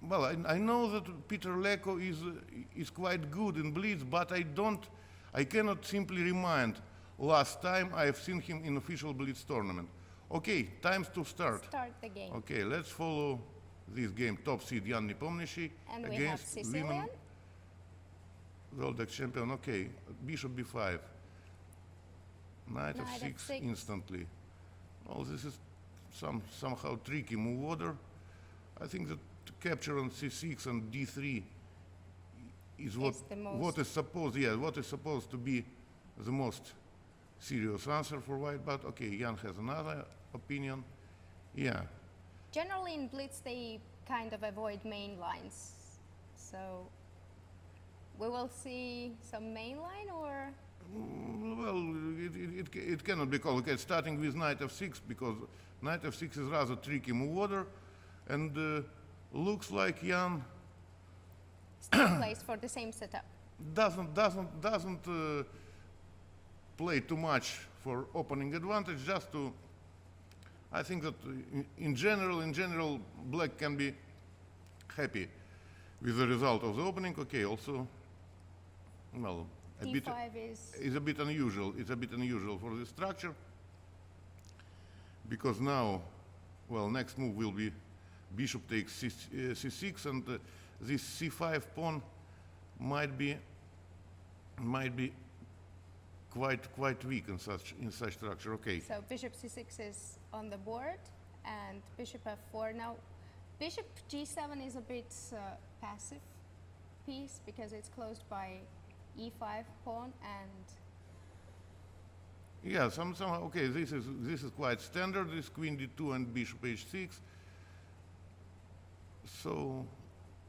well, I know that Peter Leko is quite good in Blitz, but I cannot simply remind last time I have seen him in official Blitz tournament. Okay, time to start. Start the game. Okay, let's follow this game. Top seed Jan Nepomniachtchi And we have against Sicilian. women world champion. Okay, bishop b5. Knight of 6 instantly. Oh, this is somehow tricky move order. I think that capture on c6 and d3 is what is supposed to be the most serious answer for white. But okay, Jan has another opinion. Yeah. Generally in Blitz they kind of avoid main lines, so we will see some main line, or? Well, it cannot be called. Okay, starting with knight f6, because knight f6 is rather tricky move order, and looks like Jan still plays for the same setup. Doesn't play too much for opening advantage. Just to, I think that in general, black can be happy with the result of the opening. Okay, also, well, D5 is a bit unusual. It's a bit unusual for this structure, because now, well, next move will be bishop takes c6, and this c5 pawn might be quite weak in such structure. Okay. So bishop c6 is on the board, and bishop f4. Now, bishop g7 is a bit passive piece because it's closed by e5 pawn, and yeah, somehow. Okay, this is quite standard. This queen d2 and bishop h6. So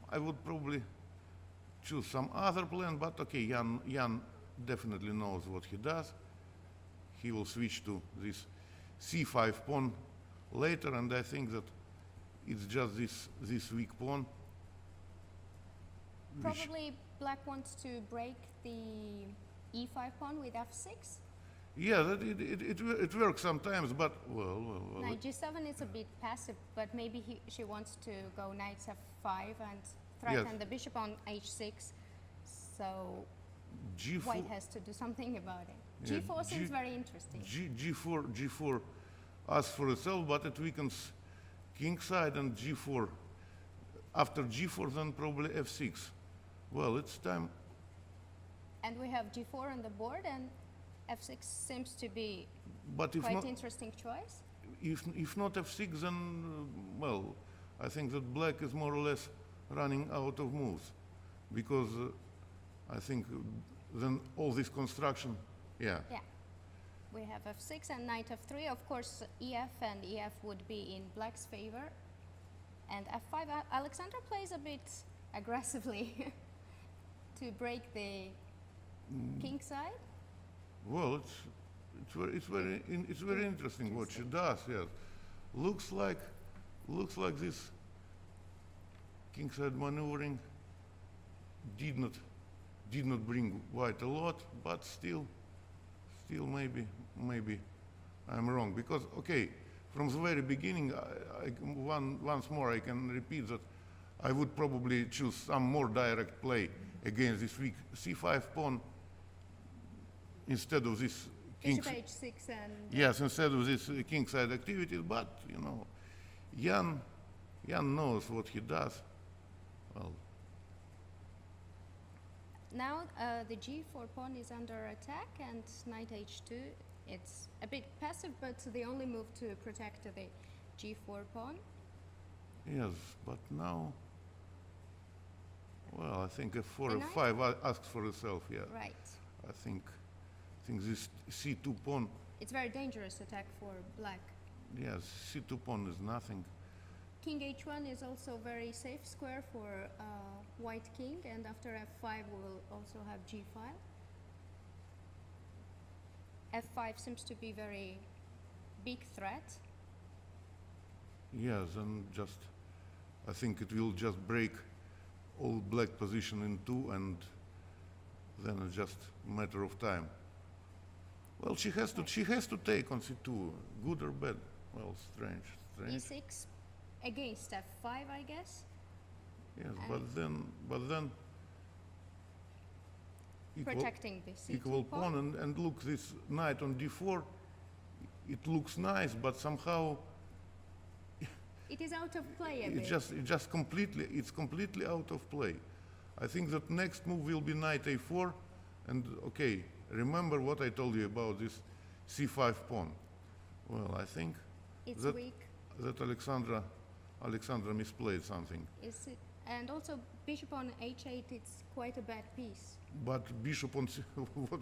I would probably choose some other plan, but okay, Jan definitely knows what he does. He will switch to this c5 pawn later, and I think that it's just this weak pawn. Probably black wants to break the e5 pawn with f6. Yeah, it works sometimes, but well. Knight g7 is a bit passive, but maybe she wants to go knight f5 and threaten the bishop on h6. So G4, white has to do something about it. Yeah, g4 seems very interesting. G4 asks for itself, but it weakens king side, and g4. After g4, then probably f6. Well, it's time. And we have g4 on the board, and f6 seems to be quite interesting choice. If not f6, then, well, I think that black is more or less running out of moves, because I think then all this construction, yeah. Yeah. We have f6 and knight f3. Of course, ef and ef would be in black's favor. And f5, Alexandra plays a bit aggressively to break the king side. Well, it's very interesting what she does. Yes, looks like this kingside maneuvering did not bring white a lot, but still maybe I'm wrong, because okay, from the very beginning, once more I can repeat that I would probably choose some more direct play against this weak c5 pawn instead of this bishop h6 and yes, instead of this kingside activity. But you know, Jan knows what he does. Well, now the g4 pawn is under attack, and knight h2. It's a bit passive, but the only move to protect the g4 pawn. Yes, but now, well, I think f4, f5 asks for itself. Yeah. Right. I think this c2 pawn. It's very dangerous attack for black. Yes, c2 pawn is nothing. King h1 is also very safe square for white king, and after f5 we will also have g file. f5 seems to be very big threat. Yes, and just I think it will just break all black position in two, and then it's just a matter of time. Well, she has to take on c2, good or bad. Well, strange. e6 against f5, I guess. Yes, And but then protecting the c2 equal pawn. pawn, and look, this knight on d4, it looks nice, but somehow It is out of play a bit. it's completely out of play. I think that next move will be knight a4, and okay, remember what I told you about this c5 pawn. Well, I think It's that weak. that Alexandra misplayed something. Is it? And also bishop on h8, it's quite a bad piece. But bishop on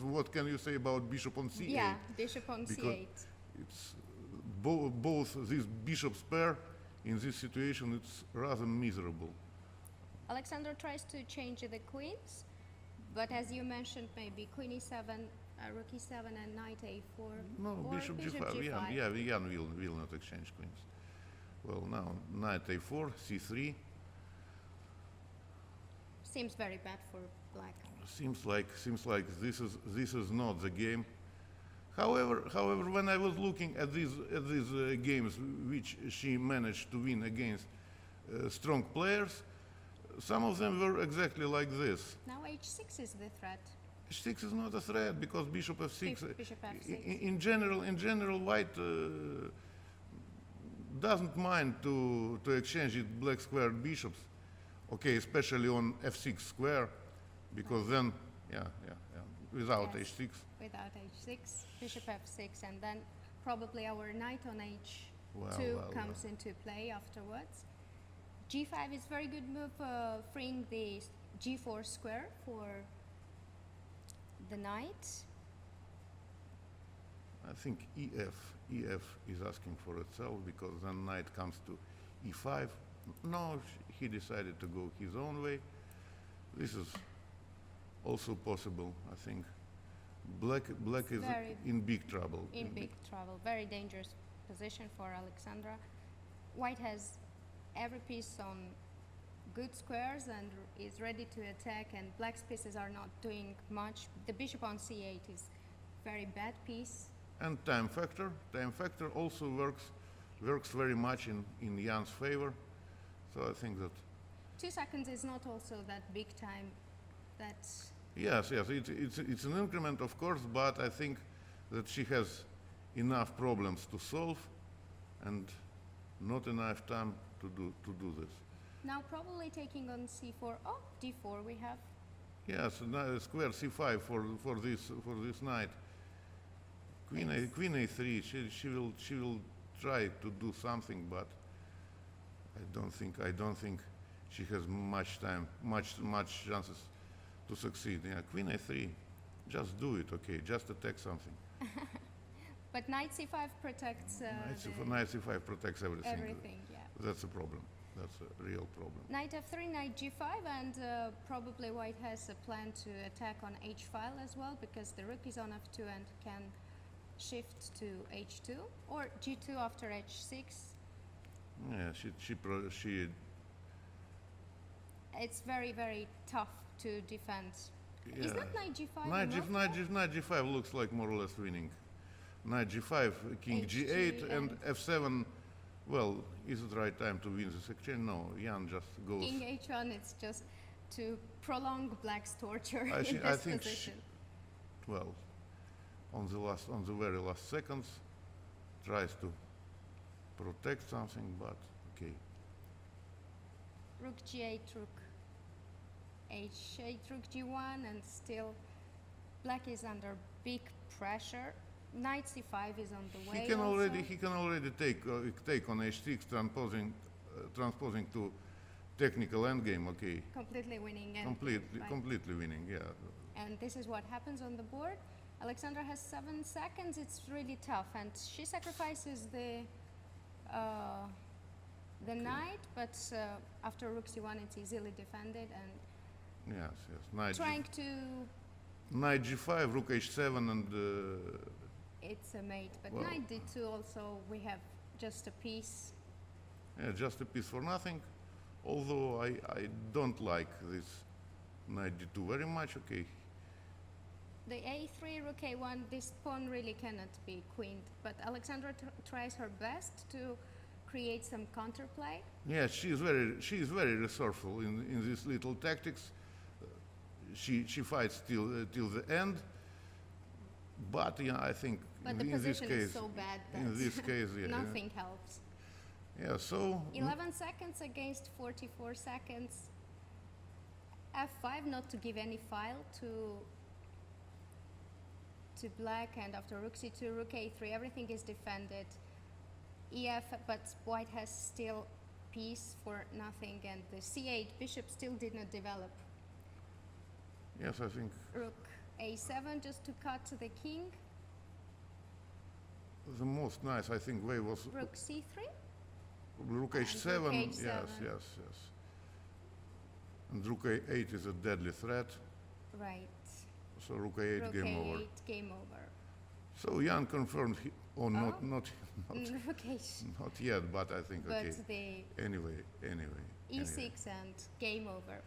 what can you say about bishop on c8? Yeah, bishop on Because c8. it's both these bishops pair in this situation, it's rather miserable. Alexandra tries to change the queens, but as you mentioned, maybe queen e7, rook e7, and knight a4. No, or bishop g5. Yeah, Jan will not exchange queens. Well, now knight a4, c3. Seems very bad for black. Seems like this is not the game. However, when I was looking at these games which she managed to win against strong players, some of them were exactly like this. Now h6 is the threat. H6 is not a threat because bishop f6. Bishop f6. In general, white doesn't mind to exchange it black squared bishops. Okay, especially on f6 square, because then, without Yes. h6. Without h6, bishop f6, and then probably our knight on h2 Well, comes into play afterwards. g5 is very good move, freeing the g4 square for the knight. I think EF is asking for itself because then knight comes to E5. No, he decided to go his own way. This is also possible, I think. Black is Very in big trouble. In big trouble, very dangerous position for Alexandra. White has every piece on good squares and is ready to attack, and black's pieces are not doing much. The bishop on c8 is very bad piece. And time factor also works very much in Jan's favor. So I think that 2 seconds is not also that big time. That's yes, it's an increment, of course, but I think that she has enough problems to solve and not enough time to do this. now probably taking on c4. Oh, d4 we have. Yes, square c5 for this knight. Queen a3. She will try to do something, but I don't think she has much chances to succeed. Yeah, queen a3. Just do it, okay? Just attack something. But knight c5 protects Knight c5 protects everything. everything. Yeah. That's a problem. That's a real problem. Knight f3, knight g5, and probably white has a plan to attack on h file as well, because the rook is on f2 and can shift to h2, or g2 after h6. Yeah, she It's very, very tough to defend. yeah. Is that knight g5? Knight g5 looks like more or less winning. Knight g5, king g8, and f7. Well, is it right time to win this exchange? No, Jan just goes. King h1, it's just to prolong black's torture I in this think position. Well, on the very last seconds, tries to protect something, but okay. Rook g8, rook h8, rook g1, and still black is under big pressure. Knight c5 is on the way. He can also. already take on h6, transposing to technical endgame. Okay, Completely winning. And completely winning. Yeah. And this is what happens on the board. Alexandra has 7 seconds. It's really tough, and she sacrifices the knight, but after rook c1, it's easily defended. And Yes. Knight trying to, Knight g5, rook h7, and it's a mate. But Well, knight d2 also, we have just a piece. yeah, just a piece for nothing. Although I don't like this knight d2 very much. Okay. The a3, rook a1, this pawn really cannot be queened. But Alexandra tries her best to create some counterplay. Yeah, she is very resourceful in these little tactics. She fights till the end. But yeah, I think But the in this position case, is so bad in this that case, yeah, nothing helps. yeah. So 11 seconds against 44 seconds. F5, not to give any file to black, and after rook c2, rook a3, everything is defended. EF, but white has still piece for nothing, and the c8 bishop still did not develop. yes, I think Rook a7 just to cut the king. the most nice, I think, way was Rook c3. rook And h7. rook Yes, h7. yes, yes. And rook a8 is a deadly threat. Right. So rook a8, Rook game a8, over. game over. So Jan confirmed, not Rook h. not yet, but I think But okay. the Anyway. e6 and game over.